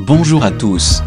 Bonjour à tous.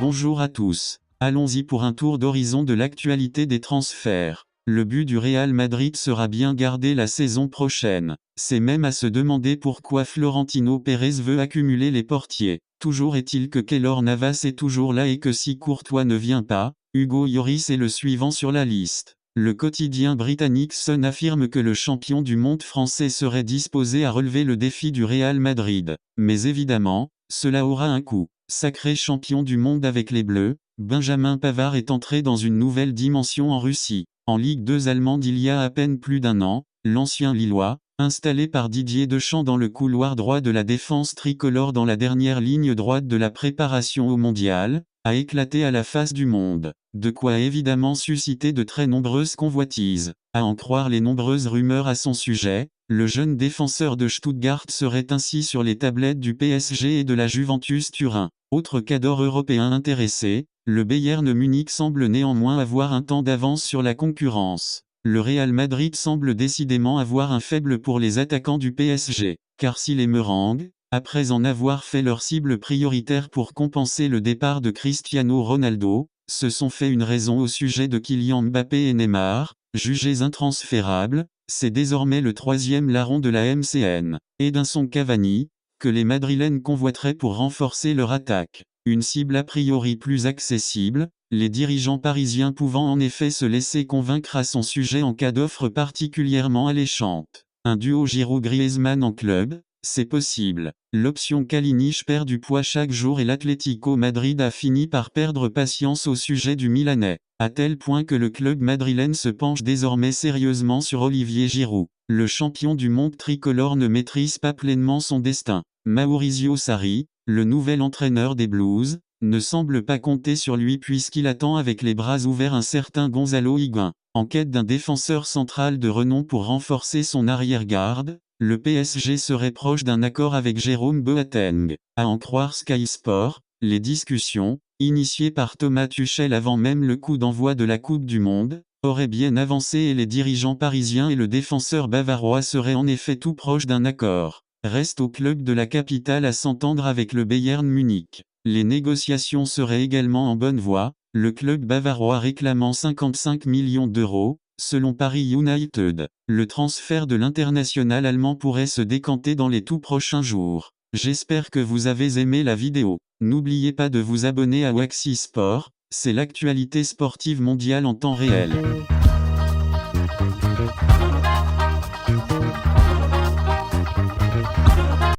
Bonjour à tous. Allons-y pour un tour d'horizon de l'actualité des transferts. Le but du Real Madrid sera bien gardé la saison prochaine. C'est même à se demander pourquoi Florentino Pérez veut accumuler les portiers. Toujours est-il que Keylor Navas est toujours là et que si Courtois ne vient pas, Hugo Lloris est le suivant sur la liste. Le quotidien britannique Sun affirme que le champion du monde français serait disposé à relever le défi du Real Madrid. Mais évidemment, cela aura un coût. Sacré champion du monde avec les Bleus, Benjamin Pavard est entré dans une nouvelle dimension en Russie. En Ligue 2 allemande il y a à peine plus d'un an, l'ancien Lillois, installé par Didier Deschamps dans le couloir droit de la défense tricolore dans la dernière ligne droite de la préparation au mondial, a éclaté à la face du monde. De quoi évidemment susciter de très nombreuses convoitises. À en croire les nombreuses rumeurs à son sujet, le jeune défenseur de Stuttgart serait ainsi sur les tablettes du PSG et de la Juventus Turin. Autre cadre européen intéressé, le Bayern Munich semble néanmoins avoir un temps d'avance sur la concurrence. Le Real Madrid semble décidément avoir un faible pour les attaquants du PSG, car si les Meringues, après en avoir fait leur cible prioritaire pour compenser le départ de Cristiano Ronaldo, se sont fait une raison au sujet de Kylian Mbappé et Neymar, jugés intransférables, c'est désormais le troisième larron de la MCN, Edinson Cavani, que les Madrilènes convoiteraient pour renforcer leur attaque. Une cible a priori plus accessible, les dirigeants parisiens pouvant en effet se laisser convaincre à son sujet en cas d'offre particulièrement alléchante. Un duo Giroud-Griezmann en club, c'est possible. L'option Kalinic perd du poids chaque jour et l'Atlético Madrid a fini par perdre patience au sujet du Milanais, à tel point que le club madrilène se penche désormais sérieusement sur Olivier Giroud. Le champion du monde tricolore ne maîtrise pas pleinement son destin. Maurizio Sarri, le nouvel entraîneur des Blues, ne semble pas compter sur lui puisqu'il attend avec les bras ouverts un certain Gonzalo Higuaín. En quête d'un défenseur central de renom pour renforcer son arrière-garde, le PSG serait proche d'un accord avec Jérôme Boateng. À en croire Sky Sport, les discussions, initiées par Thomas Tuchel avant même le coup d'envoi de la Coupe du Monde, auraient bien avancé et les dirigeants parisiens et le défenseur bavarois seraient en effet tout proches d'un accord. Reste au club de la capitale à s'entendre avec le Bayern Munich. Les négociations seraient également en bonne voie, le club bavarois réclamant 55 millions d'euros, selon Paris United. Le transfert de l'international allemand pourrait se décanter dans les tout prochains jours. J'espère que vous avez aimé la vidéo. N'oubliez pas de vous abonner à Waxy Sport, c'est l'actualité sportive mondiale en temps réel.